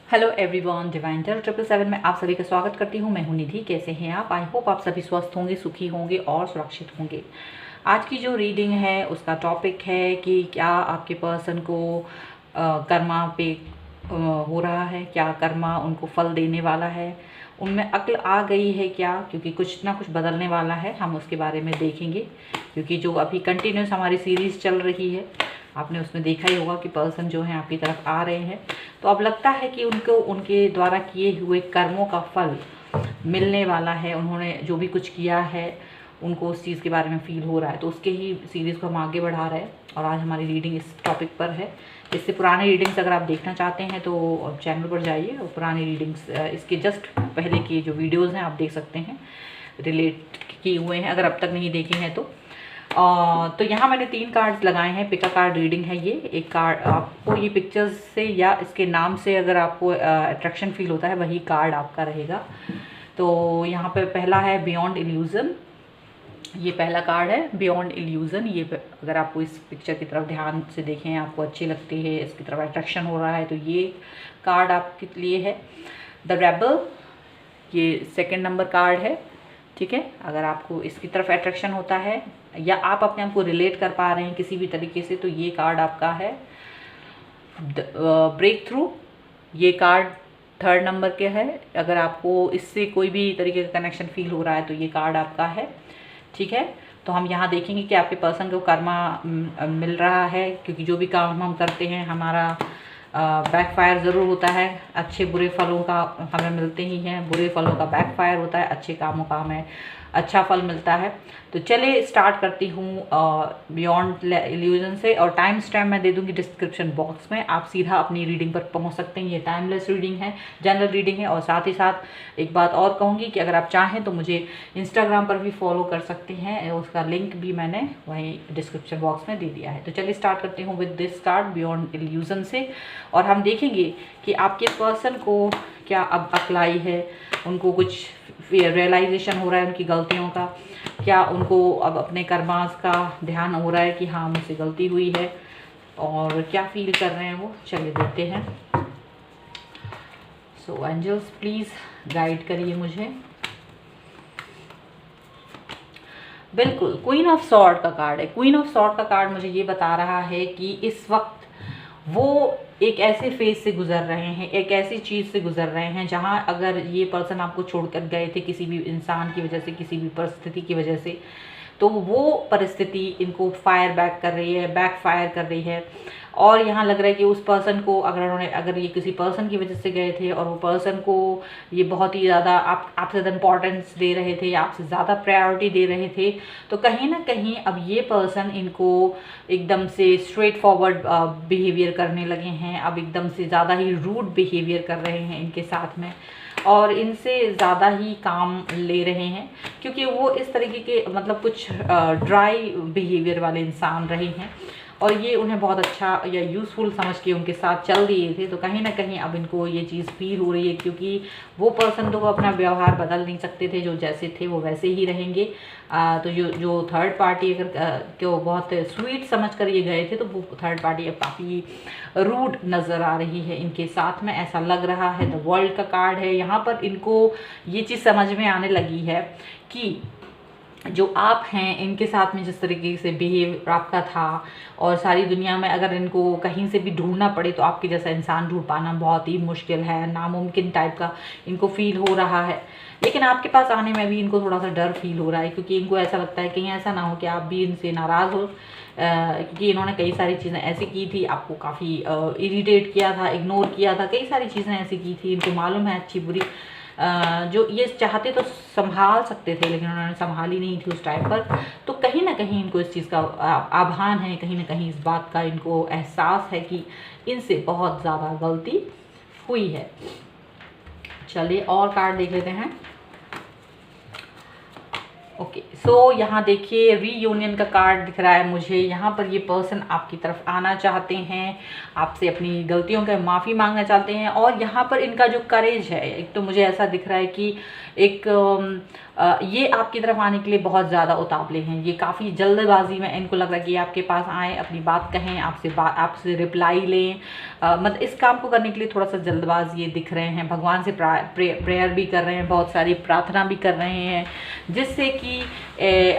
Hello everyone, divine terror 777 में आप सभी का स्वागत करती हूँ। मैं हूँ निधि। कैसे हैं आप? आई होप आप सभी स्वस्थ होंगे, सुखी होंगे और सुरक्षित होंगे। आज की जो रीडिंग है उसका टॉपिक है कि क्या आपके पर्सन को कर्मा पे हो रहा है, क्या कर्मा उनको फल देने वाला है, उनमें अक्ल आ गई है क्या, क्योंकि कुछ ना कुछ बदलने वाला है। हम उसके बारे में देखेंगे क्योंकि जो अभी कंटिन्यूस हमारी सीरीज़ चल रही है, आपने उसमें देखा ही होगा कि पर्सन जो है आपकी तरफ आ रहे हैं। तो अब लगता है कि उनको उनके द्वारा किए हुए कर्मों का फल मिलने वाला है। उन्होंने जो भी कुछ किया है उनको उस चीज़ के बारे में फील हो रहा है। तो उसके ही सीरीज़ को हम आगे बढ़ा रहे हैं और आज हमारी रीडिंग इस टॉपिक पर है। इससे पुरानी रीडिंग्स अगर आप देखना चाहते हैं तो चैनल पर जाइए और पुरानी रीडिंग्स इसके जस्ट पहले की जो वीडियोज़ हैं आप देख सकते हैं, रिलेट किए हुए हैं अगर अब तक नहीं देखे हैं तो। तो यहाँ मैंने 3 कार्ड्स लगाए हैं। पिका कार्ड रीडिंग है ये। एक कार्ड आपको ये पिक्चर्स से या इसके नाम से अगर आपको अट्रैक्शन फील होता है वही कार्ड आपका रहेगा। तो यहाँ पे पहला है बियॉन्ड इल्यूज़न। ये पहला कार्ड है बियॉन्ड इल्यूज़न। ये अगर आपको इस पिक्चर की तरफ ध्यान से देखें, आपको अच्छी लगती है, इसकी तरफ अट्रैक्शन हो रहा है, तो ये कार्ड आपके लिए है। द रेबल, ये सेकेंड नंबर कार्ड है। ठीक है, अगर आपको इसकी तरफ अट्रैक्शन होता है या आप अपने आप को रिलेट कर पा रहे हैं किसी भी तरीके से, तो ये कार्ड आपका है। ब्रेक थ्रू, ये कार्ड थर्ड नंबर के है। अगर आपको इससे कोई भी तरीके का कनेक्शन फील हो रहा है तो ये कार्ड आपका है। ठीक है, तो हम यहाँ देखेंगे कि आपके पर्सन को कर्मा मिल रहा है, क्योंकि जो भी काम हम करते हैं हमारा बैकफायर ज़रूर होता है। अच्छे बुरे फलों का हमें मिलते ही हैं, बुरे फलों का बैकफायर होता है, अच्छे कामों का हमें अच्छा फल मिलता है। तो चलिए स्टार्ट करती हूँ बियॉन्ड इल्यूजन से, और टाइम स्टैम्प मैं दे दूँगी डिस्क्रिप्शन बॉक्स में। आप सीधा अपनी रीडिंग पर पहुँच सकते हैं। ये टाइमलेस रीडिंग है, जनरल रीडिंग है। और साथ ही साथ एक बात और कहूँगी कि अगर आप चाहें तो मुझे इंस्टाग्राम पर भी फॉलो कर सकते हैं, उसका लिंक भी मैंने वहीं डिस्क्रिप्शन बॉक्स में दे दिया है। तो चलिए स्टार्ट करती हूँ with this card beyond illusion से, और हम देखेंगे कि आपके पर्सन को क्या अब अक्लाई है, उनको कुछ रियलाइजेशन हो रहा है उनकी गलतियों का, क्या उनको अब अपने कर्मास का ध्यान हो रहा है कि हाँ मुझसे गलती हुई है, और क्या फील कर रहे हैं वो। चलिए देखते हैं। सो एंजल्स प्लीज़ गाइड करिए मुझे। बिल्कुल, क्वीन ऑफ सॉर्ड का कार्ड है। क्वीन ऑफ सॉर्ड का कार्ड मुझे ये बता रहा है कि इस वक्त वो एक ऐसे फेज से गुजर रहे हैं, एक ऐसी चीज़ से गुजर रहे हैं जहां अगर ये पर्सन आपको छोड़कर गए थे किसी भी इंसान की वजह से, किसी भी परिस्थिति की वजह से, तो वो परिस्थिति इनको फायर बैक कर रही है, बैक फायर कर रही है। और यहाँ लग रहा है कि उस पर्सन को अगर ये किसी पर्सन की वजह से गए थे और वो पर्सन को ये बहुत ही ज़्यादा आपसे ज़्यादा इम्पोर्टेंस दे रहे थे या आपसे ज़्यादा प्रायोरिटी दे रहे थे, तो कहीं ना कहीं अब ये पर्सन इनको एकदम से स्ट्रेट फॉरवर्ड बिहेवियर करने लगे हैं। अब एकदम से ज़्यादा ही रूड बिहेवियर कर रहे हैं इनके साथ में, और इनसे ज़्यादा ही काम ले रहे हैं, क्योंकि वो इस तरीके के मतलब कुछ ड्राई बिहेवियर वाले इंसान रहे हैं और ये उन्हें बहुत अच्छा या यूज़फुल समझ के उनके साथ चल दिए थे। तो कहीं ना कहीं अब इनको ये चीज़ फील हो रही है, क्योंकि वो पर्सन तो वो अपना व्यवहार बदल नहीं सकते थे, जो जैसे थे वो वैसे ही रहेंगे। तो जो थर्ड पार्टी अगर को बहुत स्वीट समझ कर ये गए थे, तो वो थर्ड पार्टी अब काफ़ी रूड नज़र आ रही है इनके साथ में, ऐसा लग रहा है। द वर्ल्ड का कार्ड है। यहाँ पर इनको ये चीज़ समझ में आने लगी है कि जो आप हैं इनके साथ में जिस तरीके से बिहेव आपका था, और सारी दुनिया में अगर इनको कहीं से भी ढूंढना पड़े तो आपके जैसा इंसान ढूंढ पाना बहुत ही मुश्किल है, नामुमकिन टाइप का इनको फील हो रहा है। लेकिन आपके पास आने में भी इनको थोड़ा सा डर फील हो रहा है, क्योंकि इनको ऐसा लगता है कहीं ऐसा ना हो कि आप भी इनसे नाराज़ हो, क्योंकि इन्होंने कई सारी चीज़ें ऐसी की थी, आपको काफ़ी इरिटेट किया था, इग्नोर किया था, कई सारी चीज़ें ऐसी की थी। इनको मालूम है अच्छी बुरी, जो ये चाहते तो संभाल सकते थे लेकिन उन्होंने संभाली नहीं थी उस टाइम पर। तो कहीं ना कहीं इनको इस चीज़ का आभान है, कहीं ना कहीं इस बात का इनको एहसास है कि इनसे बहुत ज़्यादा गलती हुई है। चलिए और कार्ड देख लेते हैं। ओके, सो यहाँ देखिए रीयूनियन का कार्ड दिख रहा है मुझे। यहाँ पर ये पर्सन आपकी तरफ आना चाहते हैं, आपसे अपनी गलतियों का माफ़ी मांगना चाहते हैं, और यहाँ पर इनका जो करेज है, एक तो मुझे ऐसा दिख रहा है कि एक ये आपकी तरफ आने के लिए बहुत ज़्यादा उतावले हैं। ये काफ़ी जल्दबाजी में इनको लग रहा है कि आपके पास आएँ, अपनी बात कहें, आपसे रिप्लाई लें। मतलब इस काम को करने के लिए थोड़ा सा जल्दबाज ये दिख रहे हैं। भगवान से प्रेयर भी कर रहे हैं, बहुत सारी प्रार्थना भी कर रहे हैं, जिससे कि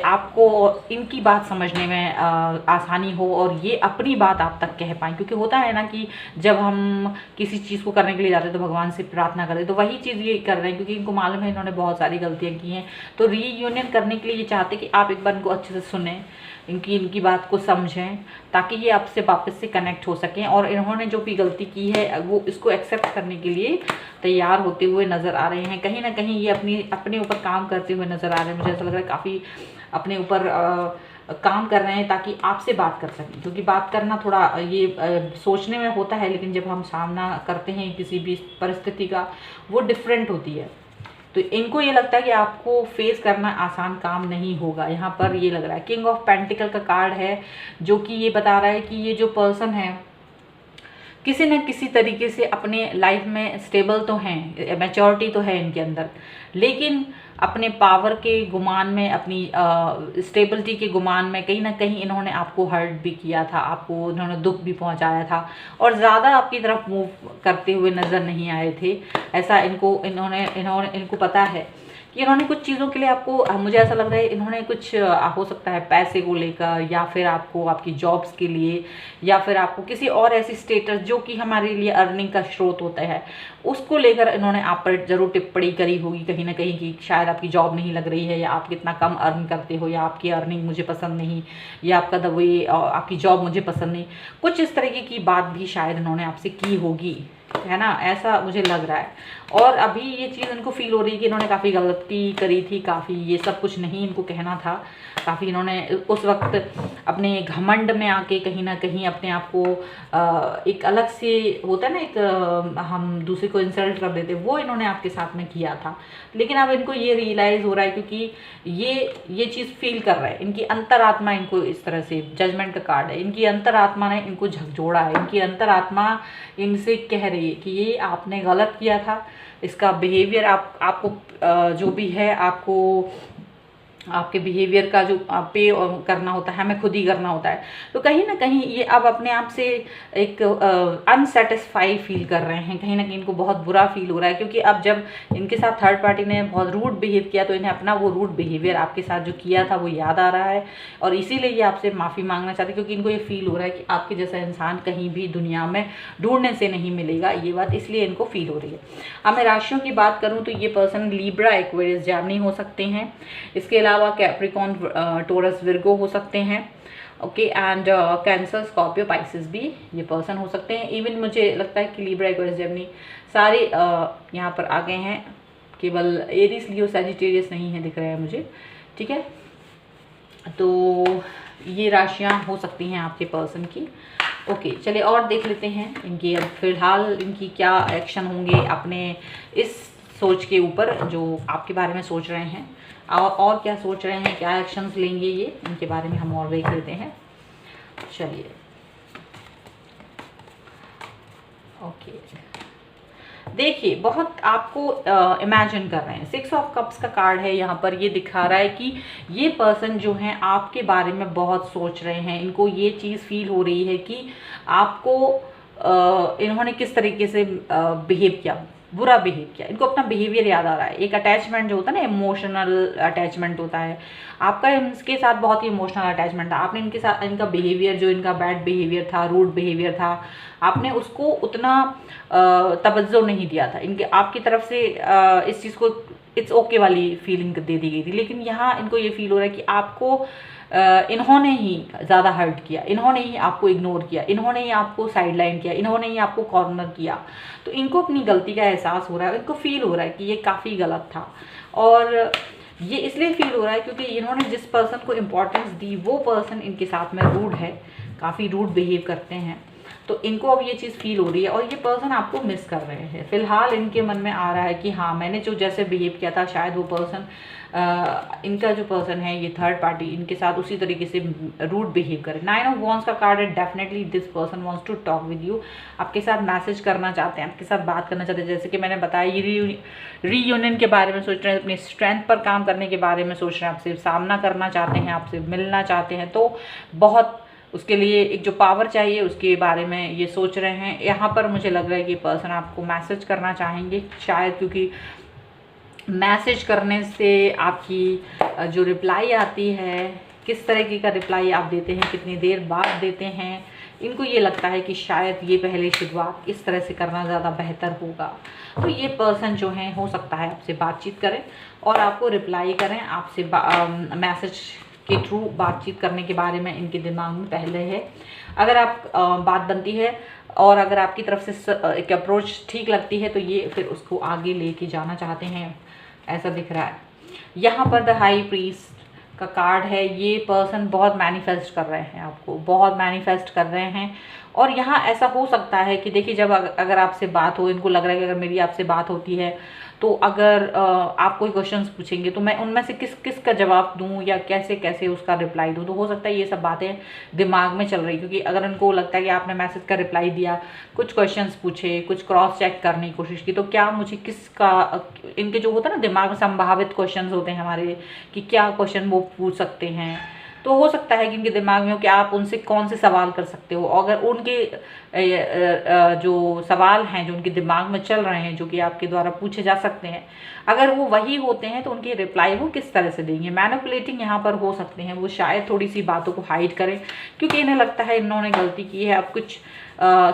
आपको इनकी बात समझने में आसानी हो और ये अपनी बात आप तक कह पाएँ। क्योंकि होता है ना कि जब हम किसी चीज़ को करने के लिए जाते हैं तो भगवान से प्रार्थना करते हैं, तो वही चीज़ ये कर रहे हैं। क्योंकि इनको मालूम है इन्होंने बहुत सारी गलतियाँ की हैं, तो रीयूनियन करने के लिए ये चाहते हैं कि आप एक बार इनको अच्छे से सुनें, इनकी बात को समझें, ताकि ये आपसे वापस से कनेक्ट हो सकें और इन्होंने जो भी गलती की है वो इसको एक्सेप्ट करने के लिए तैयार होते हुए नज़र आ रहे हैं। कहीं ना कहीं ये अपने ऊपर काम करते हुए नज़र आ रहे हैं। मुझे ऐसा लग रहा है काफ़ी अपने ऊपर काम कर रहे हैं ताकि आपसे बात कर सकें। क्योंकि बात करना थोड़ा ये सोचने में होता है, लेकिन जब हम सामना करते हैं किसी भी परिस्थिति का, वो डिफरेंट होती है। तो इनको ये लगता है कि आपको फेस करना आसान काम नहीं होगा। यहाँ पर ये लग रहा है किंग ऑफ पेंटिकल का कार्ड है, जो कि ये बता रहा है कि ये जो पर्सन है किसी न किसी तरीके से अपने लाइफ में स्टेबल तो हैं, मैच्योरिटी तो है इनके अंदर, लेकिन अपने पावर के गुमान में, अपनी स्टेबिलिटी के गुमान में कहीं ना कहीं इन्होंने आपको हर्ट भी किया था, आपको इन्होंने दुख भी पहुंचाया था और ज़्यादा आपकी तरफ मूव करते हुए नज़र नहीं आए थे। ऐसा इनको पता है कि इन्होंने कुछ चीज़ों के लिए आपको, मुझे ऐसा लग रहा है इन्होंने कुछ हो सकता है पैसे को लेकर, या फिर आपको आपकी जॉब्स के लिए, या फिर आपको किसी और ऐसी स्टेटस जो कि हमारे लिए अर्निंग का स्रोत होता है, उसको लेकर इन्होंने आप पर ज़रूर टिप्पणी करी होगी कहीं ना कहीं कि शायद आपकी जॉब नहीं लग रही है, या आप कितना कम अर्न करते हो, या आपकी अर्निंग मुझे पसंद नहीं, या आपकी जॉब मुझे पसंद नहीं। कुछ इस तरीके की बात भी शायद इन्होंने आपसे की होगी, है ना, ऐसा मुझे लग रहा है। और अभी ये चीज़ इनको फील हो रही है कि इन्होंने काफ़ी गलती करी थी, काफ़ी ये सब कुछ नहीं इनको कहना था, काफ़ी इन्होंने उस वक्त अपने घमंड में आके कहीं ना कहीं अपने आप को एक अलग से होता है ना, एक हम दूसरे को इंसल्ट कर देते, वो इन्होंने आपके साथ में किया था। लेकिन अब इनको ये रियलाइज़ हो रहा है, क्योंकि ये चीज़ फील कर रहा है, इनकी अंतरात्मा इनको इस तरह से, जजमेंट का कार्ड है, इनकी अंतरात्मा ने इनको झकझोड़ा है। इनकी अंतरात्मा इनसे कह रही है कि ये आपने गलत किया था, इसका बिहेवियर आपको जो भी है, आपको आपके बिहेवियर का जो पे करना होता है, हमें खुद ही करना होता है। तो कहीं ना कहीं ये अब अपने आप से एक अनसेटिस्फाई फील कर रहे हैं, कहीं ना कहीं इनको बहुत बुरा फील हो रहा है। क्योंकि अब जब इनके साथ थर्ड पार्टी ने बहुत रूड बिहेव किया, तो इन्हें अपना वो रूड बिहेवियर आपके साथ जो किया था वो याद आ रहा है, और इसीलिए ये आपसे माफ़ी मांगना चाहते हैं। क्योंकि इनको ये फील हो रहा है कि आपके जैसा इंसान कहीं भी दुनिया में ढूंढने से नहीं मिलेगा, ये बात इसलिए इनको फील हो रही है। अब मैं राशियों की बात करूँ तो ये पर्सन लीब्रा, एक्वेरियस, जेमिनी हो सकते हैं। इसके अलावा कैप्रिकॉर्न, टोरस, विर्गो हो सकते हैं। Okay, and cancer, Scorpio, Pisces भी ये पर्सन हो सकते हैं। इवन मुझे लगता है कि लीब्रा, एक्वेरियस, जेमिनी सारे यहाँ पर आ गए हैं, केवल एरीज, लियो, सैजिटेरियस नहीं है दिख रहे हैं मुझे। ठीक है, तो ये राशियाँ हो सकती हैं आपके पर्सन की। ओके, चलिए और देख लेते हैं इनकी अब फिलहाल इनकी क्या एक्शन होंगे अपने इस सोच के ऊपर जो आपके बारे में सोच रहे हैं, और क्या सोच रहे हैं, क्या एक्शंस लेंगे ये, इनके बारे में हम और देख लेते हैं। चलिए, ओके, देखिए बहुत आपको इमेजिन कर रहे हैं। 6 ऑफ कप्स का कार्ड है यहाँ पर, ये दिखा रहा है कि ये पर्सन जो हैं आपके बारे में बहुत सोच रहे हैं। इनको ये चीज़ फील हो रही है कि आपको इन्होंने किस तरीके से बिहेव किया, बुरा बिहेव किया, इनको अपना बिहेवियर याद आ रहा है। एक अटैचमेंट जो होता है ना, इमोशनल अटैचमेंट होता है, आपका इनके साथ बहुत ही इमोशनल अटैचमेंट था। आपने इनके साथ इनका बिहेवियर, जो इनका बैड बिहेवियर था, रूड बिहेवियर था, आपने उसको उतना तवज्जो नहीं दिया था। इनके आपकी तरफ से इस चीज़ को इट्स ओके वाली फीलिंग दे दी गई थी। लेकिन यहाँ इनको ये फील हो रहा है कि आपको इन्होंने ही ज़्यादा हर्ट किया, इन्होंने ही आपको इग्नोर किया, इन्होंने ही आपको साइडलाइन किया, इन्होंने ही आपको कॉर्नर किया। तो इनको अपनी गलती का एहसास हो रहा है, इनको फील हो रहा है कि ये काफ़ी गलत था। और ये इसलिए फील हो रहा है क्योंकि इन्होंने जिस पर्सन को इम्पोर्टेंस दी वो पर्सन इनके साथ में रूड है, काफ़ी रूड बिहेव करते हैं। तो इनको अब ये चीज़ फील हो रही है और ये पर्सन आपको मिस कर रहे हैं। फिलहाल इनके मन में आ रहा है कि हाँ, मैंने जो जैसे बिहेव किया था शायद वो पर्सन, इनका जो पर्सन है ये थर्ड पार्टी इनके साथ उसी तरीके से रूड बिहेव करे। 9 ऑफ वॉन्ड्स का कार्ड है। Definitely this person wants to talk with you, आपके साथ मैसेज करना चाहते हैं, आपके साथ बात करना चाहते हैं। जैसे कि मैंने बताया, ये रीयूनियन के बारे में सोच रहे हैं, अपनी स्ट्रेंथ पर काम करने के बारे में सोच रहे हैं, आपसे सामना करना चाहते हैं, आपसे मिलना चाहते हैं। तो बहुत उसके लिए एक जो पावर चाहिए उसके बारे में ये सोच रहे हैं। यहाँ पर मुझे लग रहा है कि पर्सन आपको मैसेज करना चाहेंगे शायद, क्योंकि मैसेज करने से आपकी जो रिप्लाई आती है, किस तरीके का रिप्लाई आप देते हैं, कितनी देर बाद देते हैं, इनको ये लगता है कि शायद ये पहले शुरुआत इस तरह से करना ज़्यादा बेहतर होगा। तो ये पर्सन जो है हो सकता है आपसे बातचीत करें और आपको रिप्लाई करें, आपसे मैसेज के थ्रू बातचीत करने के बारे में इनके दिमाग में पहले है। अगर आप बात बनती है और अगर आपकी तरफ से एक अप्रोच ठीक लगती है तो ये फिर उसको आगे लेके जाना चाहते हैं, ऐसा दिख रहा है। यहाँ पर द हाई प्रीस्ट का कार्ड है। ये पर्सन बहुत मैनिफेस्ट कर रहे हैं, आपको बहुत मैनिफेस्ट कर रहे हैं। और यहाँ ऐसा हो सकता है कि देखिए, जब अगर आपसे बात हो, इनको लग रहा है कि अगर मेरी आपसे बात होती है तो अगर आप कोई क्वेश्चंस पूछेंगे तो मैं उनमें से किस का जवाब दूं या कैसे कैसे उसका रिप्लाई दूं। तो हो सकता है ये सब बातें दिमाग में चल रही, क्योंकि अगर इनको लगता है कि आपने मैसेज का रिप्लाई दिया, कुछ क्वेश्चंस पूछे, कुछ क्रॉस चेक करने की कोशिश की, तो क्या मुझे किसका, इनके जो होता है ना दिमाग में संभावित क्वेश्चंस होते हैं हमारे, कि क्या क्वेश्चन वो पूछ सकते हैं। तो हो सकता है कि इनके दिमाग में हो कि आप उनसे कौन से सवाल कर सकते हो। अगर उनके जो सवाल हैं जो उनके दिमाग में चल रहे हैं, जो कि आपके द्वारा पूछे जा सकते हैं, अगर वो वही होते हैं तो उनकी रिप्लाई वो किस तरह से देंगे। मैनिपुलेटिंग यहाँ पर हो सकते हैं, वो शायद थोड़ी सी बातों को हाइड करें, क्योंकि इन्हें लगता है इन्होंने गलती की है, अब कुछ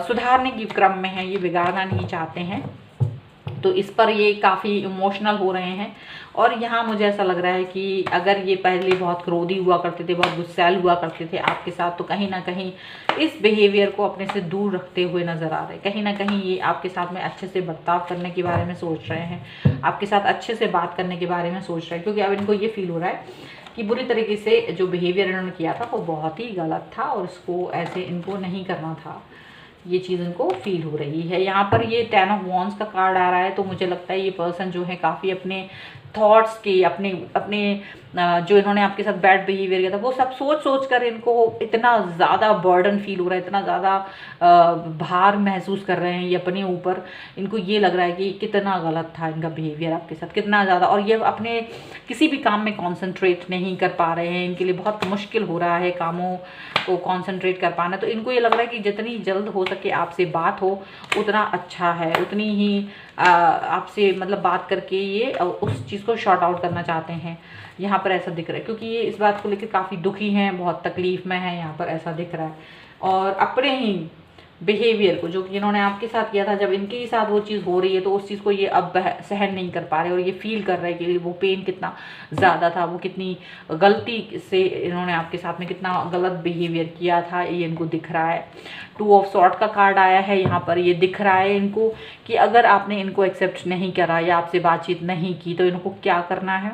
सुधारने की क्रम में है, ये बिगाड़ना नहीं चाहते हैं। तो इस पर ये काफ़ी इमोशनल हो रहे हैं। और यहाँ मुझे ऐसा लग रहा है कि अगर ये पहले बहुत क्रोधी हुआ करते थे, बहुत गुस्सैल हुआ करते थे आपके साथ, तो कहीं ना कहीं इस बिहेवियर को अपने से दूर रखते हुए नज़र आ रहे हैं। कहीं ना कहीं ये आपके साथ में अच्छे से बर्ताव करने के बारे में सोच रहे हैं, आपके साथ अच्छे से बात करने के बारे में सोच रहे हैं, क्योंकि अब इनको ये फील हो रहा है कि बुरी तरीके से जो बिहेवियर इन्होंने किया था वो बहुत ही गलत था और उसको ऐसे इनको नहीं करना था। ये चीज़ इनको फील हो रही है। यहाँ पर ये 10 ऑफ वॉन्ड्स का कार्ड आ रहा है, तो मुझे लगता है ये पर्सन जो है काफ़ी अपने थॉट्स की, अपने जो इन्होंने आपके साथ बैड बिहेवियर किया था वो सब सोच कर इनको इतना ज़्यादा बर्डन फील हो रहा है, इतना ज़्यादा भार महसूस कर रहे हैं ये अपने ऊपर। इनको ये लग रहा है कि कितना गलत था इनका बिहेवियर आपके साथ, कितना ज़्यादा, और ये अपने किसी भी काम में कॉन्सेंट्रेट नहीं कर पा रहे हैं। इनके लिए बहुत मुश्किल हो रहा है कामों को कॉन्सेंट्रेट कर पाना। तो इनको ये लग रहा है कि जितनी जल्द हो सके आपसे बात हो उतना अच्छा है, उतनी ही आपसे मतलब बात करके ये उस चीज़ को शॉर्ट आउट करना चाहते हैं। यहाँ पर ऐसा दिख रहा है, क्योंकि ये इस बात को लेकर काफ़ी दुखी हैं, बहुत तकलीफ़ में हैं, यहाँ पर ऐसा दिख रहा है। और अपने ही बिहेवियर को जो कि इन्होंने आपके साथ किया था, जब इनके ही साथ वो चीज़ हो रही है तो उस चीज़ को ये अब सहन नहीं कर पा रहे और ये फील कर रहे हैं कि वो पेन कितना ज़्यादा था, वो कितनी गलती से इन्होंने आपके साथ में कितना गलत बिहेवियर किया था, ये इनको दिख रहा है। 2 ऑफ सॉर्ड का कार्ड आया है यहाँ पर, ये दिख रहा है इनको कि अगर आपने इनको एक्सेप्ट नहीं करा या आपसे बातचीत नहीं की तो इनको क्या करना है,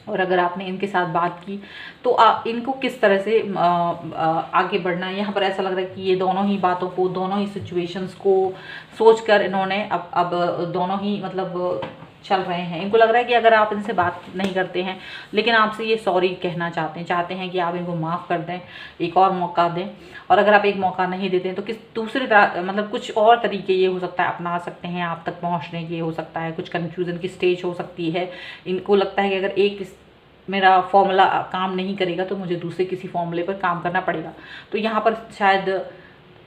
और अगर आपने इनके साथ बात की तो इनको किस तरह से आगे बढ़ना है। यहाँ पर ऐसा लग रहा है कि ये दोनों ही बातों को, दोनों ही सिचुएशंस को सोचकर इन्होंने अब दोनों ही मतलब चल रहे हैं। इनको लग रहा है कि अगर आप इनसे बात नहीं करते हैं लेकिन आपसे ये सॉरी कहना चाहते हैं कि आप इनको माफ़ कर दें, एक और मौका दें, और अगर आप एक मौका नहीं देते हैं तो किस दूसरे मतलब कुछ और तरीके ये हो सकता है अपना सकते हैं आप तक पहुंचने के, हो सकता है कुछ कन्फ्यूज़न की स्टेज हो सकती है। इनको लगता है कि अगर एक मेरा फॉर्मूला काम नहीं करेगा तो मुझे दूसरे किसी फॉर्मूले पर काम करना पड़ेगा। तो यहाँ पर शायद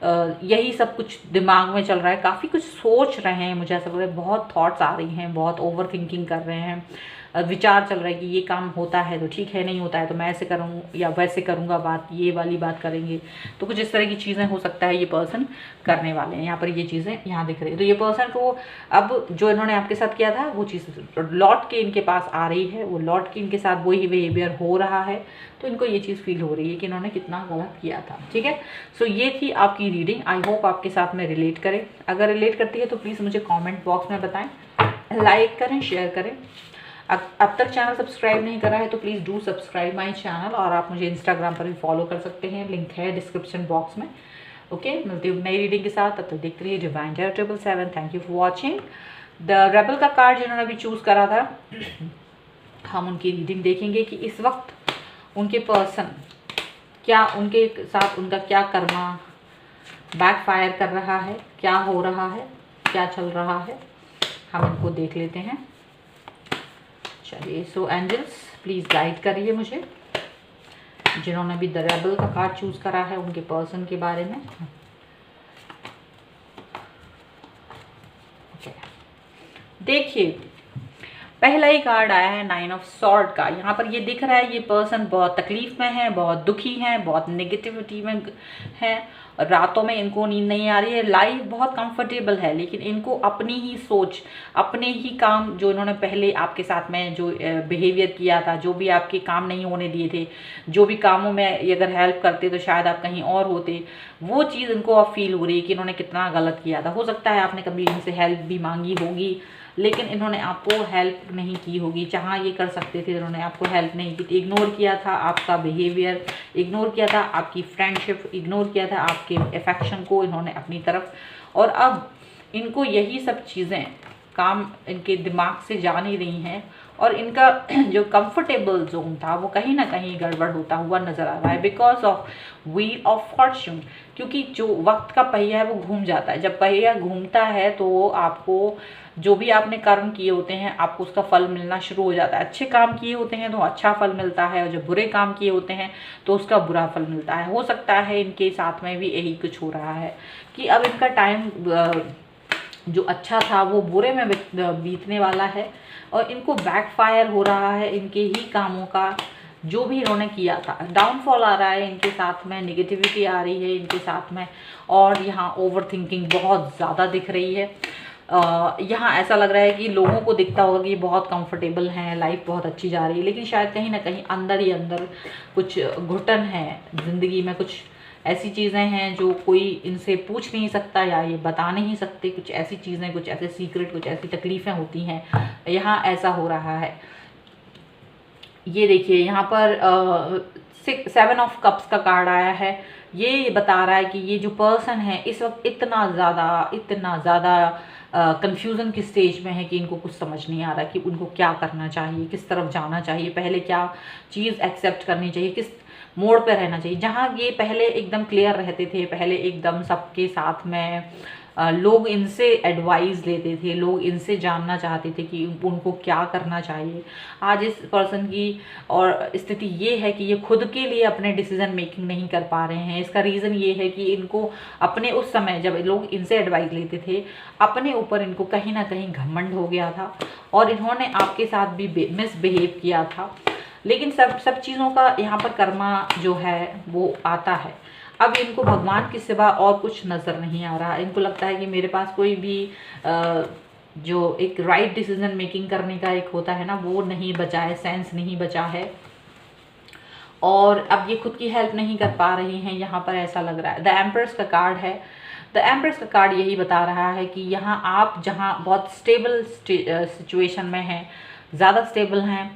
यही सब कुछ दिमाग में चल रहा है, काफ़ी कुछ सोच रहे हैं, मुझे ऐसा लग रहा है बहुत थॉट्स आ रही हैं, बहुत ओवर थिंकिंग कर रहे हैं, विचार चल रहा है कि ये काम होता है तो ठीक है, नहीं होता है तो मैं ऐसे करूँ या वैसे करूँगा, बात ये वाली बात करेंगे। तो कुछ इस तरह की चीज़ें हो सकता है ये पर्सन करने वाले हैं। यहाँ पर ये चीज़ें यहाँ दिख रही है। तो ये पर्सन को अब जो इन्होंने आपके साथ किया था वो चीज़ लौट के इनके पास आ रही है, वो लौट के इनके साथ वही बिहेवियर हो रहा है। तो इनको ये चीज़ फील हो रही है कि इन्होंने कितना गलत किया था। ठीक है, सो ये थी आपकी रीडिंग। आई होप आपके साथ में रिलेट करे। अगर रिलेट करती है तो प्लीज़ मुझे कमेंट बॉक्स में बताएं, लाइक करें, शेयर करें। अब तक चैनल सब्सक्राइब नहीं करा है तो please do subscribe my channel, और आप मुझे इंस्टाग्राम पर भी फॉलो कर सकते हैं, लिंक है डिस्क्रिप्शन बॉक्स में। ओके, मिलती हूँ नई रीडिंग के साथ, तब तक देखते रहिए divine tarot 777। Thank you for watching. The rebel का कार्ड जिन्होंने अभी चूज़ करा था, हम उनकी रीडिंग देखेंगे कि इस वक्त उनके पर्सन क्या, उनके साथ उनका क्या कर्मा बैकफायर कर रहा है, क्या हो रहा है, क्या चल रहा है, हम इनको देख लेते हैं। चलिए, सो एंजल्स प्लीज़ गाइड करिए मुझे, जिन्होंने भी द रेबल का कार्ड चूज़ करा है उनके पर्सन के बारे में। देखिए, पहला ही कार्ड आया है 9 ऑफ सॉर्ड का। यहाँ पर ये दिख रहा है ये पर्सन बहुत तकलीफ में है, बहुत दुखी है, बहुत नेगेटिविटी में है, रातों में इनको नींद नहीं आ रही है, लाइफ बहुत कंफर्टेबल है, लेकिन इनको अपनी ही सोच, अपने ही काम, जो इन्होंने पहले आपके साथ में जो बिहेवियर किया था, जो भी आपके काम नहीं होने दिए थे, जो भी कामों में अगर हेल्प करते तो शायद आप कहीं और होते, वो चीज़ इनको अब फील हो रही है कि इन्होंने कितना गलत किया था। हो सकता है आपने कभी इनसे हेल्प भी मांगी होगी, लेकिन इन्होंने आपको हेल्प नहीं की होगी। जहाँ ये कर सकते थे इन्होंने आपको हेल्प नहीं की थी, इग्नोर किया था आपका बिहेवियर, इग्नोर किया था आपकी फ्रेंडशिप, इग्नोर किया था आपके अफेक्शन को इन्होंने अपनी तरफ। और अब इनको यही सब चीज़ें काम इनके दिमाग से जा नहीं रही हैं, और इनका जो कंफर्टेबल जोन था वो कहीं ना कहीं गड़बड़ होता हुआ नज़र आ रहा है, because of wheel of Fortune. क्योंकि जो वक्त का पहिया है वो घूम जाता है, जब पहिया घूमता है तो आपको जो भी आपने कर्म किए होते हैं आपको उसका फल मिलना शुरू हो जाता है। अच्छे काम किए होते हैं तो अच्छा फल मिलता है, और जो बुरे काम किए होते हैं तो उसका बुरा फल मिलता है। हो सकता है इनके साथ में भी यही कुछ हो रहा है कि अब इनका टाइम जो अच्छा था वो बुरे में बीतने वाला है, और इनको बैकफायर हो रहा है इनके ही कामों का, जो भी इन्होंने किया था। डाउनफॉल आ रहा है इनके साथ में, नेगेटिविटी आ रही है इनके साथ में, और यहाँ ओवर थिंकिंग बहुत ज़्यादा दिख रही है। यहाँ ऐसा लग रहा है कि लोगों को दिखता होगा कि बहुत कंफर्टेबल हैं, लाइफ बहुत अच्छी जा रही है, लेकिन शायद कहीं ना कहीं अंदर ही अंदर कुछ घुटन है ज़िंदगी में, कुछ ऐसी चीज़ें हैं जो कोई इनसे पूछ नहीं सकता या ये बता नहीं सकते। कुछ ऐसी चीज़ें, कुछ ऐसे सीक्रेट, कुछ ऐसी तकलीफ़ें होती हैं, यहाँ ऐसा हो रहा है। ये देखिए यहाँ पर 7 ऑफ कप्स का कार्ड आया है। ये बता रहा है कि ये जो पर्सन है इस वक्त इतना ज़्यादा कंफ्यूजन की स्टेज में है कि इनको कुछ समझ नहीं आ रहा कि उनको क्या करना चाहिए, किस तरफ जाना चाहिए, पहले क्या चीज़ एक्सेप्ट करनी चाहिए, किस मोड़ पे रहना चाहिए। जहाँ ये पहले एकदम क्लियर रहते थे, पहले एकदम सबके साथ में लोग इनसे एडवाइस लेते थे, लोग इनसे जानना चाहते थे कि उनको क्या करना चाहिए। आज इस पर्सन की और स्थिति ये है कि ये खुद के लिए अपने डिसीजन मेकिंग नहीं कर पा रहे हैं। इसका रीज़न ये है कि इनको अपने उस समय जब लोग इनसे एडवाइस लेते थे, अपने ऊपर इनको कहीं ना कहीं घमंड हो गया था, और इन्होंने आपके साथ भी मिसबिहेव किया था। लेकिन सब चीज़ों का यहाँ पर कर्मा जो है वो आता है। अब इनको भगवान के सिवा और कुछ नज़र नहीं आ रहा। इनको लगता है कि मेरे पास कोई भी जो एक राइट डिसीजन मेकिंग करने का एक होता है ना, वो नहीं बचा है, सेंस नहीं बचा है, और अब ये खुद की हेल्प नहीं कर पा रही हैं। यहाँ पर ऐसा लग रहा है। द एम्प्रेस का कार्ड है। द एम्प्रेस का कार्ड यही बता रहा है कि यहाँ आप जहाँ बहुत स्टेबल सिचुएशन में हैं, ज़्यादा स्टेबल हैं,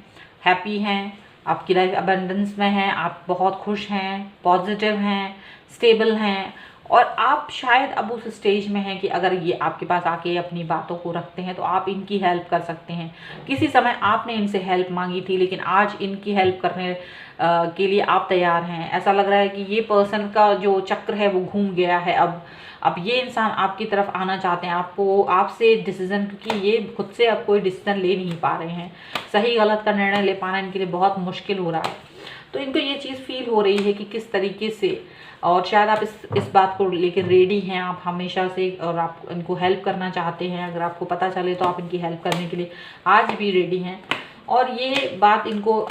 हैप्पी हैं, आपकी लाइफ अबंडेंस में है, आप बहुत खुश हैं, पॉजिटिव हैं, स्टेबल हैं, और आप शायद अब उस स्टेज में हैं कि अगर ये आपके पास आके अपनी बातों को रखते हैं तो आप इनकी हेल्प कर सकते हैं। किसी समय आपने इनसे हेल्प मांगी थी, लेकिन आज इनकी हेल्प करने के लिए आप तैयार हैं। ऐसा लग रहा है कि ये पर्सन का जो चक्र है वो घूम गया है। अब ये इंसान आपकी तरफ आना चाहते हैं, आपसे डिसीजन, क्योंकि ये खुद से अब कोई डिसीजन ले नहीं पा रहे हैं। सही गलत का निर्णय ले पाना इनके लिए बहुत मुश्किल हो रहा है। तो इनको ये चीज़ फील हो रही है कि किस तरीके से, और शायद आप इस बात को लेकर रेडी हैं आप हमेशा से, और आप इनको हेल्प करना चाहते हैं। अगर आपको पता चले तो आप इनकी हेल्प करने के लिए आज भी रेडी हैं, और ये बात इनको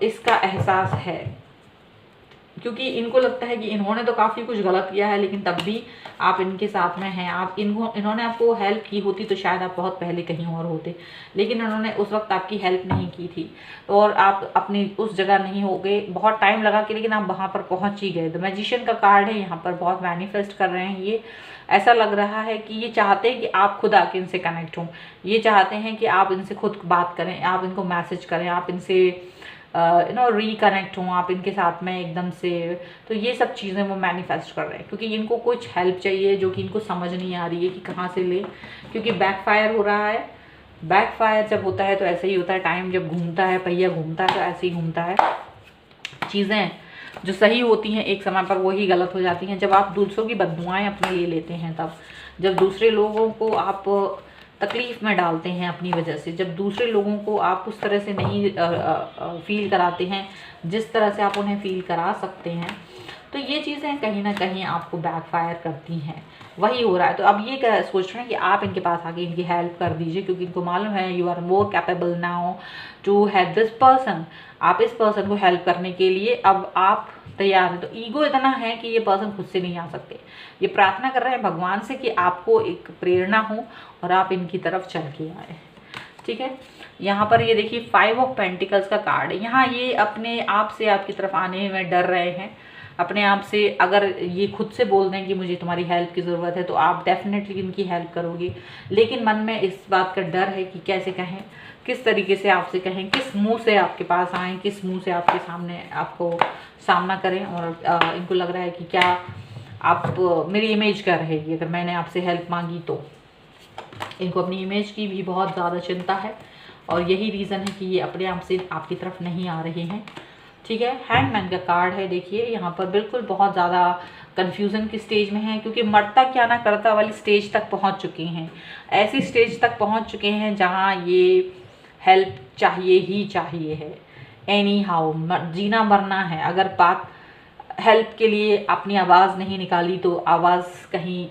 इसका एहसास है, क्योंकि इनको लगता है कि इन्होंने तो काफ़ी कुछ गलत किया है, लेकिन तब भी आप इनके साथ में हैं। इन्होंने आपको हेल्प की होती तो शायद आप बहुत पहले कहीं और होते, लेकिन इन्होंने उस वक्त आपकी हेल्प नहीं की थी, तो और आप अपनी उस जगह नहीं हो गए। बहुत टाइम लगा के, लेकिन आप वहाँ पर पहुँच ही गए। द मैजिशियन का कार्ड है यहाँ पर। बहुत मैनिफेस्ट कर रहे हैं ये। ऐसा लग रहा है कि ये चाहते हैं कि आप खुद आके इनसे कनेक्ट हों। ये चाहते हैं कि आप इनसे खुद बात करें, आप इनको मैसेज करें, आप इनसे रिकनेक्ट हों आप इनके साथ में एकदम से। तो ये सब चीज़ें वो मैनिफेस्ट कर रहे हैं, क्योंकि इनको कुछ हेल्प चाहिए जो कि इनको समझ नहीं आ रही है कि कहाँ से ले, क्योंकि बैकफायर हो रहा है। बैकफायर जब होता है तो ऐसे ही होता है, टाइम जब घूमता है, पहिया घूमता है तो ऐसे ही घूमता है। चीज़ें जो सही होती हैं एक समय पर वही गलत हो जाती हैं। जब आप दूसरों की बददुआएं अपने लिए लेते हैं, तब जब दूसरे लोगों को आप तकलीफ़ में डालते हैं अपनी वजह से, जब दूसरे लोगों को आप उस तरह से नहीं फील कराते हैं जिस तरह से आप उन्हें फील करा सकते हैं, तो ये चीज़ें कहीं ना कहीं आपको बैकफायर करती हैं। वही हो रहा है। तो अब ये सोच रहे हैं कि आप इनके पास आके इनकी हेल्प कर दीजिए, क्योंकि इनको मालूम है you are more capable now to help this person. आप इस पर्सन को हेल्प करने के लिए अब आप तैयार हैं। तो ईगो इतना है कि ये पर्सन खुद से नहीं आ सकते। ये प्रार्थना कर रहे हैं भगवान से कि आपको एक प्रेरणा हो और आप इनकी तरफ चल के आए। ठीक है, यहाँ पर ये देखिए 5 ऑफ पेंटिकल्स का कार्ड है। यहाँ ये अपने आप से आपकी तरफ आने में डर रहे हैं। अपने आप से अगर ये खुद से बोल दें कि मुझे तुम्हारी हेल्प की ज़रूरत है, तो आप डेफिनेटली इनकी हेल्प करोगे, लेकिन मन में इस बात का डर है कि कैसे कहें, किस तरीके से आपसे कहें, किस मुंह से आपके पास आएँ, किस मुंह से आपके सामने आपको सामना करें। और इनको लग रहा है कि क्या आप मेरी इमेज क्या रहेगी अगर मैंने आपसे हेल्प मांगी तो। इनको अपनी इमेज की भी बहुत ज़्यादा चिंता है और यही रीज़न है कि ये अपने आप से आपकी तरफ नहीं आ रहे हैं। ठीक है, हैंगमैन का कार्ड है। देखिए यहाँ पर बिल्कुल बहुत ज़्यादा कन्फ्यूज़न की स्टेज में है, क्योंकि मरता क्या ना करता वाली स्टेज तक पहुँच चुके हैं। ऐसी स्टेज तक पहुँच चुके हैं जहाँ ये हेल्प चाहिए ही चाहिए है। एनी हाउ जीना मरना है। अगर बात हेल्प के लिए अपनी आवाज़ नहीं निकाली तो आवाज़ कहीं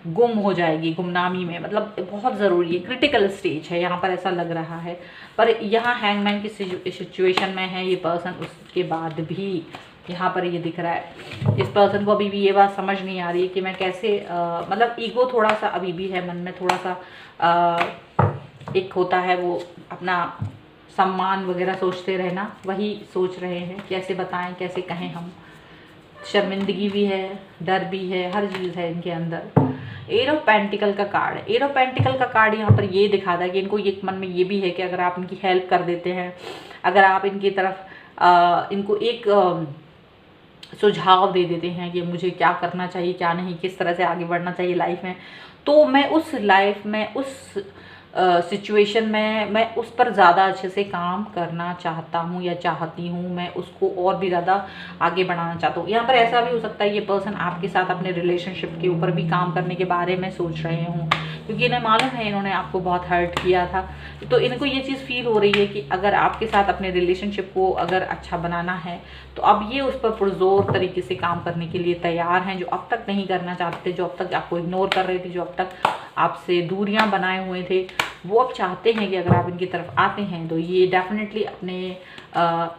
गुम हो जाएगी, गुमनामी में। मतलब बहुत ज़रूरी है, क्रिटिकल स्टेज है यहाँ पर, ऐसा लग रहा है। पर यहाँ हैंगमैन की सिचुएशन में है ये पर्सन, उसके बाद भी यहाँ पर ये दिख रहा है इस पर्सन को अभी भी ये बात समझ नहीं आ रही है कि मैं कैसे मतलब ईगो थोड़ा सा अभी भी है मन में, थोड़ा सा एक होता है वो अपना सम्मान वगैरह सोचते रहना, वही सोच रहे हैं कैसे बताएं, कैसे कहें हम। शर्मिंदगी भी है, डर भी है, हर चीज़ है इनके अंदर। एट ऑफ पेंटिकल का कार्ड है। एट ऑफ पेंटिकल का कार्ड यहाँ पर ये दिखाता है कि इनको ये मन में ये भी है कि अगर आप इनकी हेल्प कर देते हैं, अगर आप इनकी तरफ इनको एक सुझाव दे देते हैं कि मुझे क्या करना चाहिए, क्या नहीं, किस तरह से आगे बढ़ना चाहिए लाइफ में, तो मैं उस लाइफ में, उस सिचुएशन में मैं उस पर ज़्यादा अच्छे से काम करना चाहता हूँ या चाहती हूँ, मैं उसको और भी ज़्यादा आगे बढ़ाना चाहता हूँ। यहाँ पर ऐसा भी हो सकता है ये पर्सन आपके साथ अपने रिलेशनशिप के ऊपर भी काम करने के बारे में सोच रहे हों, क्योंकि इन्हें मालूम है इन्होंने आपको बहुत हर्ट किया था। तो इनको ये चीज़ फील हो रही है कि अगर आपके साथ अपने रिलेशनशिप को अगर अच्छा बनाना है तो अब ये उस पर पुरजोर तरीके से काम करने के लिए तैयार हैं, जो अब तक नहीं करना चाहते थे, जो अब तक आपको इग्नोर कर रहे थे, जो अब तक आपसे दूरियां बनाए हुए थे, वो अब चाहते हैं कि अगर आप इनकी तरफ आते हैं तो ये डेफिनेटली अपने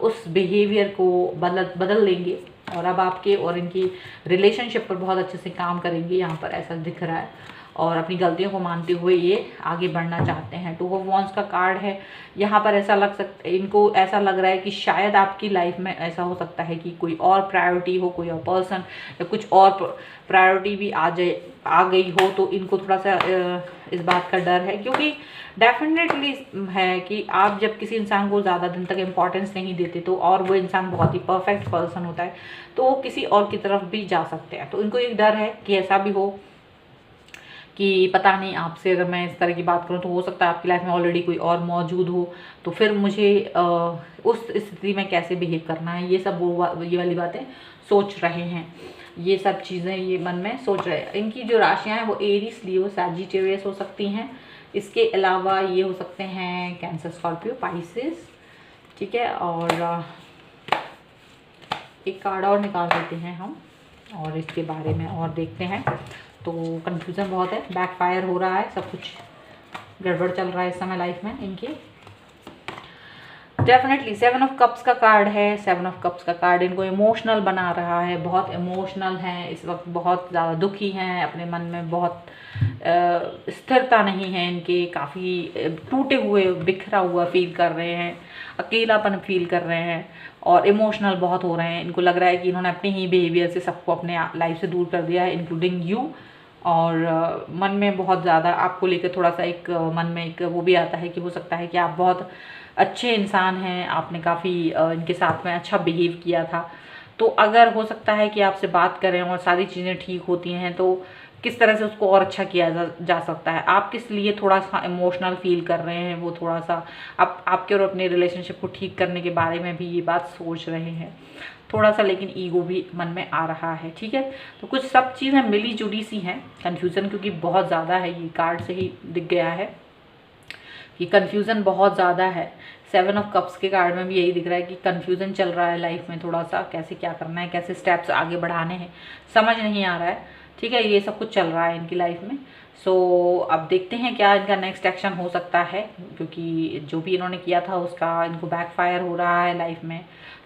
उस बिहेवियर को बदल लेंगे और अब आपके और इनकी रिलेशनशिप पर बहुत अच्छे से काम करेंगे। यहाँ पर ऐसा दिख रहा है और अपनी गलतियों को मानते हुए ये आगे बढ़ना चाहते हैं। टू ऑफ वॉन्ड्स का कार्ड है। यहाँ पर ऐसा लग सकता है, इनको ऐसा लग रहा है कि शायद आपकी लाइफ में ऐसा हो सकता है कि कोई और प्रायोरिटी हो, कोई और पर्सन या कुछ और प्रायोरिटी भी आ गई हो, तो इनको थोड़ा सा इस बात का डर है, क्योंकि डेफिनेटली है कि आप जब किसी इंसान को ज़्यादा दिन तक इम्पोर्टेंस नहीं देते तो और वो इंसान बहुत ही परफेक्ट पर्सन होता है तो वो किसी और की तरफ भी जा सकते हैं। तो इनको एक डर है कि ऐसा भी हो कि पता नहीं आपसे अगर मैं इस तरह की बात करूं तो हो सकता है आपकी लाइफ में ऑलरेडी कोई और मौजूद हो, तो फिर मुझे उस स्थिति में कैसे बिहेव करना है, ये सब ये वाली बातें सोच रहे हैं। ये सब चीज़ें ये मन में सोच रहे हैं। इनकी जो राशियां हैं वो एरीज, लियो, सैजिटेरियस हो सकती हैं। इसके अलावा ये हो सकते हैं कैंसर, स्कॉर्पियो, पाइसेस। ठीक है, और एक कार्ड और निकाल देते हैं हम और इसके बारे में और देखते हैं। तो कंफ्यूजन बहुत है, बैकफायर हो रहा है, सब कुछ गड़बड़ चल रहा है इस समय लाइफ में इनकी। डेफिनेटली 7 ऑफ कप्स का कार्ड है। 7 ऑफ कप्स का कार्ड इनको इमोशनल बना रहा है, बहुत इमोशनल हैं इस वक्त, बहुत ज़्यादा दुखी हैं, अपने मन में बहुत स्थिरता नहीं है इनके, काफ़ी टूटे हुए, बिखरा हुआ फील कर रहे हैं, अकेलापन फील कर रहे हैं और इमोशनल बहुत हो रहे हैं। इनको लग रहा है कि इन्होंने अपने ही बिहेवियर से सबको अपने लाइफ से दूर कर दिया है, इंक्लूडिंग यू। और मन में बहुत ज़्यादा आपको लेकर थोड़ा सा एक मन में एक वो भी आता है कि हो सकता है कि आप बहुत अच्छे इंसान हैं, आपने काफ़ी इनके साथ में अच्छा बिहेव किया था। तो अगर हो सकता है कि आपसे बात करें और सारी चीज़ें ठीक होती हैं तो किस तरह से उसको और अच्छा किया जा सकता है, आप किस लिए थोड़ा सा इमोशनल फील कर रहे हैं, वो थोड़ा सा आप आपके और अपने रिलेशनशिप को ठीक करने के बारे में भी ये बात सोच रहे हैं थोड़ा सा, लेकिन ईगो भी मन में आ रहा है। ठीक है, तो कुछ सब चीज़ें मिली जुली सी हैं। कन्फ्यूज़न क्योंकि बहुत ज़्यादा है, ये कार्ड से ही दिख गया है कि कन्फ्यूज़न बहुत ज़्यादा है। 7 ऑफ कप्स के कार्ड में भी यही दिख रहा है कि कन्फ्यूज़न चल रहा है लाइफ में, थोड़ा सा कैसे क्या करना है, कैसे स्टेप्स आगे बढ़ाने हैं, समझ नहीं आ रहा है। ठीक है, ये सब कुछ चल रहा है इनकी लाइफ में। सो अब देखते हैं क्या इनका नेक्स्ट एक्शन हो सकता है, क्योंकि जो भी इन्होंने किया था उसका इनको बैकफायर हो रहा है, लाइफ में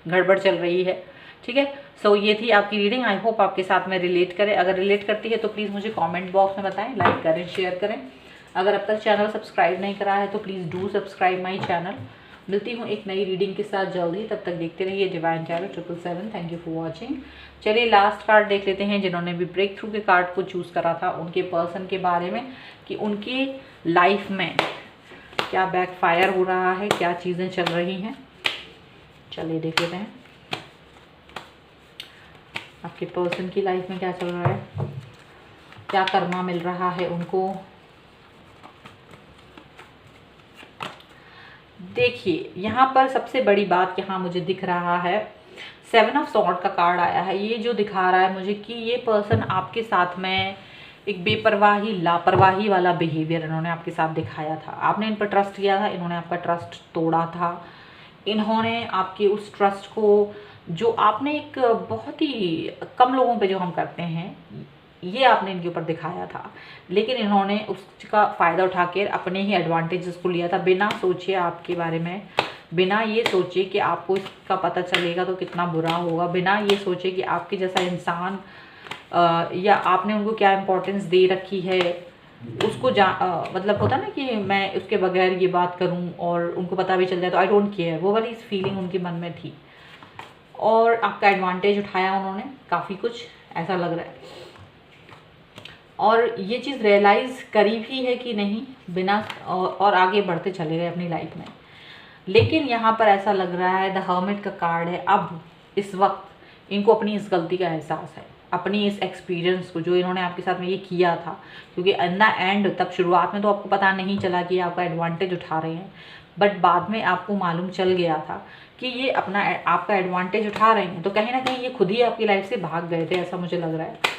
गड़बड़ चल रही है। ठीक है, सो ये थी आपकी रीडिंग। आई होप आपके साथ में रिलेट करे। अगर रिलेट करती है तो प्लीज़ मुझे कमेंट बॉक्स में बताएं, लाइक करें, शेयर करें। अगर अब तक चैनल सब्सक्राइब नहीं करा है तो please do subscribe my channel. मिलती हूँ एक नई रीडिंग के साथ जल्दी, तब तक देखते रहिए divine tarot 777। Thank you for watching. चलिए लास्ट कार्ड देख लेते हैं, जिन्होंने भी ब्रेक थ्रू के कार्ड को चूज़ करा था उनके पर्सन के बारे में, कि उनकी लाइफ में क्या बैकफायर हो रहा है, क्या चीज़ें चल रही हैं। चलिए देख लेते हैं आपके पर्सन की लाइफ में क्या चल रहा है, क्या कर्मा मिल रहा है उनको। देखिए यहाँ पर सबसे बड़ी बात यहाँ मुझे दिख रहा है, 7 ऑफ सॉर्ड का कार्ड आया है। ये जो दिखा रहा है मुझे कि ये पर्सन आपके साथ में एक बेपरवाही, लापरवाही वाला बिहेवियर इन्होंने आपके साथ दिखाया था। आपने इन पर ट्रस्ट किया था, इन्होंने आपका ट्रस्ट तोड़ा था। इन्होंने आपके उस ट्रस्ट को, जो आपने एक बहुत ही कम लोगों पे जो हम करते हैं, ये आपने इनके ऊपर दिखाया था, लेकिन इन्होंने उसका फ़ायदा उठा के अपने ही एडवांटेजेस को लिया था, बिना सोचे आपके बारे में, बिना ये सोचे कि आपको इसका पता चलेगा तो कितना बुरा होगा, बिना ये सोचे कि आपके जैसा इंसान या आपने उनको क्या इम्पोर्टेंस दे रखी है उसको मतलब होता ना कि मैं उसके बगैर ये बात करूं और उनको पता भी चल जाए तो आई डोंट केयर, वो वाली फीलिंग उनके मन में थी। और आपका एडवांटेज उठाया उन्होंने काफ़ी कुछ, ऐसा लग रहा है। और ये चीज़ रियलाइज़ करी भी है कि नहीं, बिना और आगे बढ़ते चले गए अपनी लाइफ में। लेकिन यहाँ पर ऐसा लग रहा है, द हर्मिट का कार्ड है, अब इस वक्त इनको अपनी इस गलती का एहसास है, अपनी इस एक्सपीरियंस को जो इन्होंने आपके साथ में ये किया था। क्योंकि इन द एंड, तब शुरुआत में तो आपको पता नहीं चला कि आपका एडवांटेज उठा रहे हैं, बट बाद में आपको मालूम चल गया था कि ये अपना आपका एडवांटेज उठा रहे हैं। तो कहीं ना कहीं ये खुद ही आपकी लाइफ से भाग गए थे, ऐसा मुझे लग रहा है।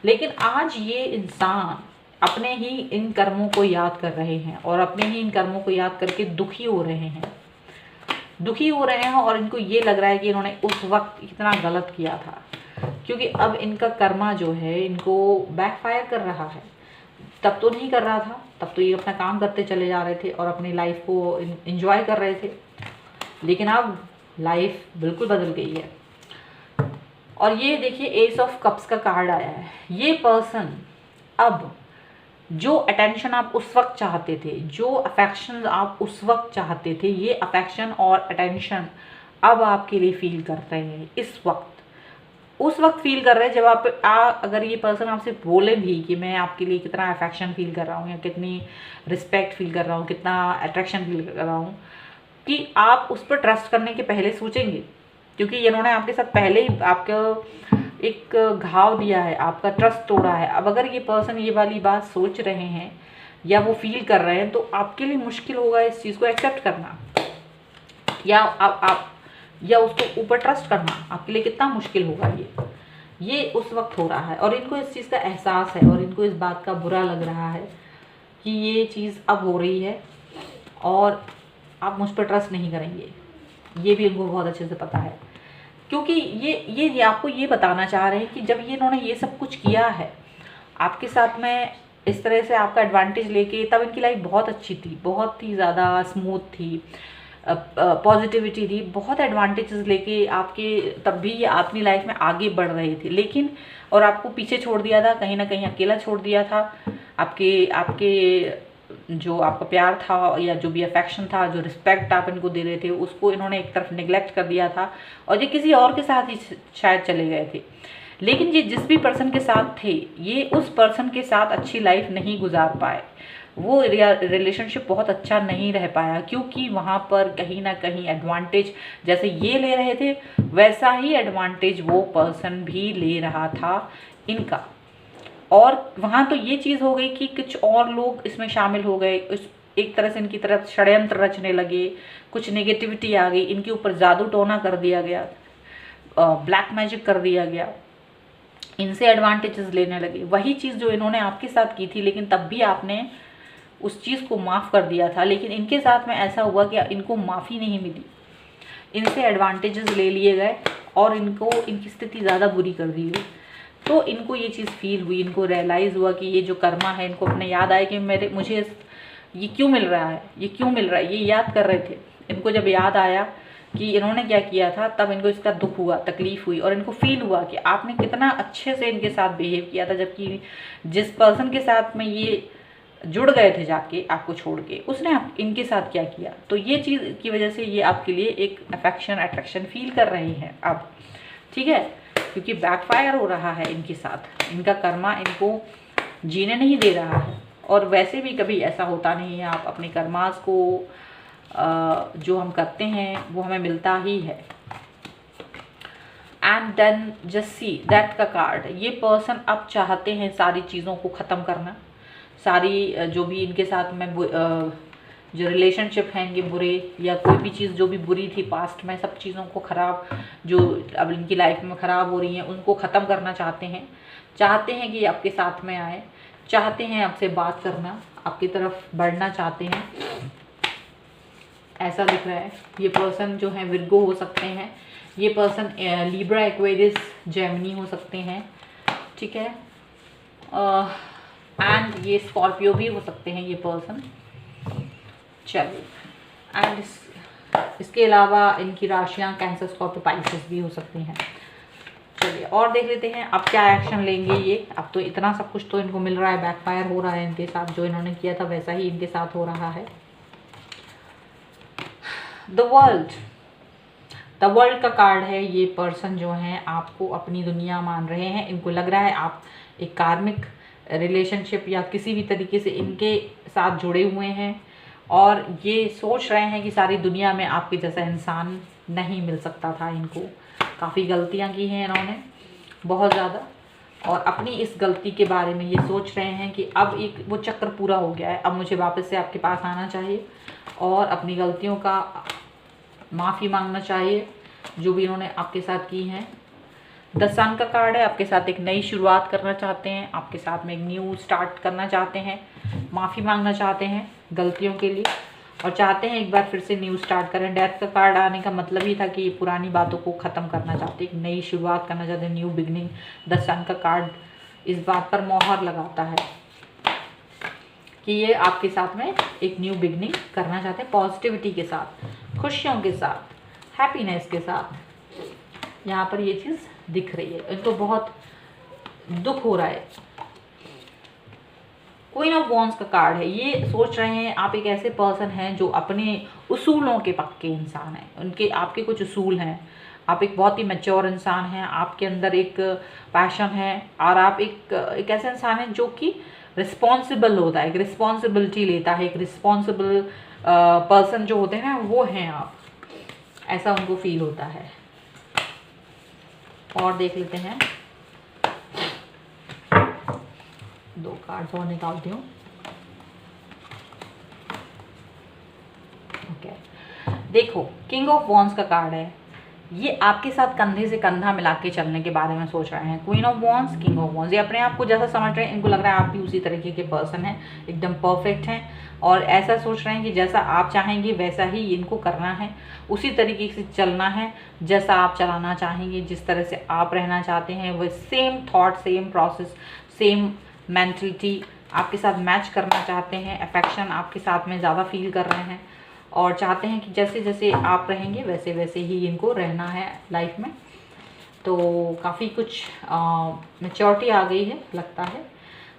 लेकिन आज ये इंसान अपने ही इन कर्मों को याद कर रहे हैं और अपने ही इन कर्मों को याद करके दुखी हो रहे हैं, दुखी हो रहे हैं। और इनको ये लग रहा है कि इन्होंने उस वक्त इतना गलत किया था, क्योंकि अब इनका कर्मा जो है इनको बैकफायर कर रहा है। तब तो नहीं कर रहा था, तब तो ये अपना काम करते चले जा रहे थे और अपनी लाइफ को एंजॉय कर रहे थे। लेकिन अब लाइफ बिल्कुल बदल गई है। और ये देखिए, एस ऑफ कप्स का कार्ड आया है। ये पर्सन अब जो अटेंशन आप उस वक्त चाहते थे, जो अफेक्शन आप उस वक्त चाहते थे, ये अफेक्शन और अटेंशन अब आपके लिए फील कर रहे हैं इस वक्त। उस वक्त फील कर रहे हैं जब अगर ये पर्सन आपसे बोले भी कि मैं आपके लिए कितना अफेक्शन फील कर रहा हूँ, या कितनी रिस्पेक्ट फील कर रहा हूँ, कितना अट्रैक्शन फील कर रहा हूँ, कि आप उस पर ट्रस्ट करने के पहले सोचेंगे। क्योंकि इन्होंने आपके साथ पहले ही आपको एक घाव दिया है, आपका ट्रस्ट तोड़ा है। अब अगर ये पर्सन ये वाली बात सोच रहे हैं या वो फील कर रहे हैं, तो आपके लिए मुश्किल होगा इस चीज़ को एक्सेप्ट करना, या आप या उसको ऊपर ट्रस्ट करना आपके लिए कितना मुश्किल होगा। ये उस वक्त हो रहा है और इनको इस चीज़ का एहसास है और इनको इस बात का बुरा लग रहा है कि ये चीज़ अब हो रही है और आप मुझ पर ट्रस्ट नहीं करेंगे। ये भी इनको बहुत अच्छे से पता है, क्योंकि ये आपको ये बताना चाह रहे हैं कि जब ये इन्होंने ये सब कुछ किया है आपके साथ में, इस तरह से आपका एडवांटेज लेके, तब इनकी लाइफ बहुत अच्छी थी, बहुत ही ज़्यादा स्मूथ थी, पॉजिटिविटी थी, बहुत एडवांटेजेस लेके आपके, तब भी ये अपनी लाइफ में आगे बढ़ रहे थे। लेकिन और आपको पीछे छोड़ दिया था, कहीं ना कहीं अकेला छोड़ दिया था। आपके जो आपका प्यार था या जो भी अफेक्शन था, जो रिस्पेक्ट आप इनको दे रहे थे, उसको इन्होंने एक तरफ निगलेक्ट कर दिया था और ये किसी और के साथ ही शायद चले गए थे। लेकिन ये जिस भी पर्सन के साथ थे, ये उस पर्सन के साथ अच्छी लाइफ नहीं गुजार पाए, वो रिलेशनशिप बहुत अच्छा नहीं रह पाया, क्योंकि वहाँ पर कहीं ना कहीं एडवांटेज जैसे ये ले रहे थे वैसा ही एडवांटेज वो पर्सन भी ले रहा था इनका। और वहाँ तो ये चीज़ हो गई कि कुछ और लोग इसमें शामिल हो गए, उस एक तरह से इनकी तरफ षड्यंत्र रचने लगे, कुछ नेगेटिविटी आ गई, इनके ऊपर जादू टोना कर दिया गया, ब्लैक मैजिक कर दिया गया, इनसे एडवांटेजेस लेने लगे। वही चीज़ जो इन्होंने आपके साथ की थी, लेकिन तब भी आपने उस चीज़ को माफ़ कर दिया था, लेकिन इनके साथ में ऐसा हुआ कि इनको माफ़ी नहीं मिली, इनसे एडवांटेजेस ले लिए गए और इनको इनकी स्थिति ज़्यादा बुरी कर दी गई। तो इनको ये चीज़ फील हुई, इनको रियलाइज़ हुआ कि ये जो कर्मा है, इनको अपने याद आया कि मुझे ये क्यों मिल रहा है, ये क्यों मिल रहा है, ये याद कर रहे थे। इनको जब याद आया कि इन्होंने क्या किया था, तब इनको इसका दुख हुआ, तकलीफ़ हुई, और इनको फील हुआ कि आपने कितना अच्छे से इनके साथ बिहेव किया था, जबकि जिस पर्सन के साथ में ये जुड़ गए थे जाके आपको छोड़ के, उसने इनके साथ क्या किया। तो ये चीज़ की वजह से ये आपके लिए एक अफेक्शन, अट्रैक्शन फील कर रही हैं अब, ठीक है, क्योंकि बैकफायर हो रहा है इनके साथ, इनका कर्मा इनको जीने नहीं दे रहा है। और वैसे भी कभी ऐसा होता नहीं है, आप अपने कर्मास को जो हम करते हैं वो हमें मिलता ही है। And then just see that का कार्ड, ये पर्सन अब चाहते हैं सारी चीज़ों को ख़त्म करना, सारी जो भी इनके साथ में जो रिलेशनशिप हैं इनके बुरे, या कोई भी चीज़ जो भी बुरी थी पास्ट में, सब चीज़ों को ख़राब जो अब इनकी लाइफ में ख़राब हो रही हैं उनको ख़त्म करना चाहते हैं कि आपके साथ में आए, चाहते हैं आपसे बात करना, आपकी तरफ बढ़ना चाहते हैं, ऐसा दिख रहा है। ये पर्सन जो है विर्गो हो सकते हैं, ये पर्सन लिब्रा, एक्वेरियस, जेमिनी हो सकते हैं, ठीक है, एंड ये स्कॉर्पियो भी हो सकते हैं ये पर्सन। चलिए, एंड इसके अलावा इनकी राशियाँ कैंसर, स्कॉर्पियो, पाइसेस भी हो सकती हैं। चलिए और देख लेते हैं अब क्या एक्शन लेंगे ये। अब तो इतना सब कुछ तो इनको मिल रहा है, बैकफायर हो रहा है इनके साथ, जो इन्होंने किया था वैसा ही इनके साथ हो रहा है। द वर्ल्ड का कार्ड है। ये पर्सन जो है आपको अपनी दुनिया मान रहे हैं, इनको लग रहा है आप एक कार्मिक रिलेशनशिप या किसी भी तरीके से इनके साथ जुड़े हुए हैं, और ये सोच रहे हैं कि सारी दुनिया में आपके जैसा इंसान नहीं मिल सकता था इनको। काफ़ी गलतियां की हैं इन्होंने, बहुत ज़्यादा, और अपनी इस गलती के बारे में ये सोच रहे हैं कि अब एक वो चक्र पूरा हो गया है, अब मुझे वापस से आपके पास आना चाहिए और अपनी गलतियों का माफ़ी मांगना चाहिए जो भी इन्होंने आपके साथ की हैं। 10 सन का कार्ड है, आपके साथ एक नई शुरुआत करना चाहते हैं, आपके साथ में एक न्यू स्टार्ट करना चाहते हैं, माफ़ी मांगना चाहते हैं गलतियों के लिए, और चाहते हैं एक बार फिर से न्यू स्टार्ट करें। डेथ का कार्ड आने का मतलब ही था कि ये पुरानी बातों को ख़त्म करना चाहते हैं, एक नई शुरुआत करना चाहते हैं, न्यू बिगनिंग। 10 सन का कार्ड इस बात पर मोहर लगाता है कि ये आपके साथ में एक न्यू बिगनिंग करना चाहते हैं, पॉजिटिविटी के साथ, खुशियों के साथ, हैप्पीनेस के साथ। यहाँ पर ये चीज़ दिख रही है, इनको बहुत दुख हो रहा है। क्वीन ऑफ वॉन्ड्स का कार्ड है, ये सोच रहे हैं आप एक ऐसे पर्सन हैं जो अपने उसूलों के पक्के इंसान हैं, उनके आपके कुछ उसूल हैं, आप एक बहुत ही मैच्योर इंसान हैं, आपके अंदर एक पैशन है, और आप एक ऐसे इंसान हैं जो कि रिस्पॉन्सिबल होता है, एक रिस्पॉन्सिबिलिटी लेता है, एक रिस्पॉन्सिबल पर्सन जो होते हैं ना वो हैं आप, ऐसा उनको फील होता है। और देख लेते हैं, 2 कार्ड्स और निकालती हूँ। ओके, देखो किंग ऑफ वॉन्ड्स का कार्ड है, ये आपके साथ कंधे से कंधा मिला के चलने के बारे में सोच रहे हैं। Queen of wands, king of wands, ये अपने आप को जैसा समझ रहे हैं, इनको लग रहा है आप भी उसी तरीके के पर्सन हैं, एकदम परफेक्ट हैं, और ऐसा सोच रहे हैं कि जैसा आप चाहेंगे वैसा ही इनको करना है, उसी तरीके से चलना है जैसा आप चलाना चाहेंगे, जिस तरह से आप रहना चाहते हैं वो same thought, same process, same mentality आपके साथ मैच करना चाहते हैं, अफेक्शन आपके साथ में ज़्यादा फील कर रहे हैं, और चाहते हैं कि जैसे जैसे आप रहेंगे वैसे वैसे ही इनको रहना है लाइफ में। तो काफ़ी कुछ मैच्योरिटी आ गई है लगता है।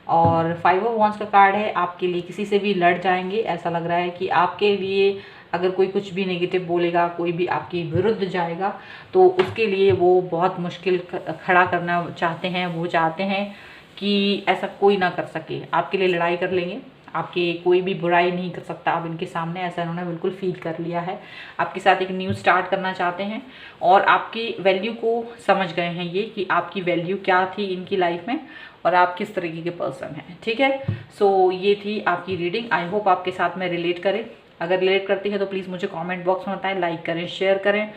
और 5 ऑफ वॉन्ड्स का कार्ड है, आपके लिए किसी से भी लड़ जाएंगे, ऐसा लग रहा है कि आपके लिए अगर कोई कुछ भी नेगेटिव बोलेगा, कोई भी आपके विरुद्ध जाएगा, तो उसके लिए वो बहुत मुश्किल खड़ा करना चाहते हैं। वो चाहते हैं कि ऐसा कोई ना कर सके, आपके लिए लड़ाई कर लेंगे, आपकी कोई भी बुराई नहीं कर सकता अब इनके सामने, ऐसा इन्होंने बिल्कुल फील कर लिया है। आपके साथ एक न्यू स्टार्ट करना चाहते हैं और आपकी वैल्यू को समझ गए हैं ये, कि आपकी वैल्यू क्या थी इनकी लाइफ में और आप किस तरीके के पर्सन हैं। ठीक है, सो ये थी आपकी रीडिंग। आई होप आपके साथ में रिलेट करें। अगर रिलेट करती है तो प्लीज़ मुझे कमेंट बॉक्स में बताएं, लाइक करें, शेयर करें।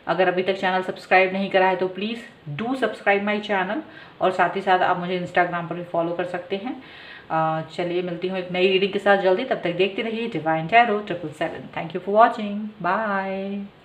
अगर अभी तक चैनल सब्सक्राइब नहीं करा है तो please do subscribe my channel, और साथ ही साथ आप मुझे इंस्टाग्राम पर भी फॉलो कर सकते हैं। चलिए मिलती हूँ एक नई रीडिंग के साथ जल्दी, तब तक देखते रहिए divine tarot 777। Thank you for watching, bye.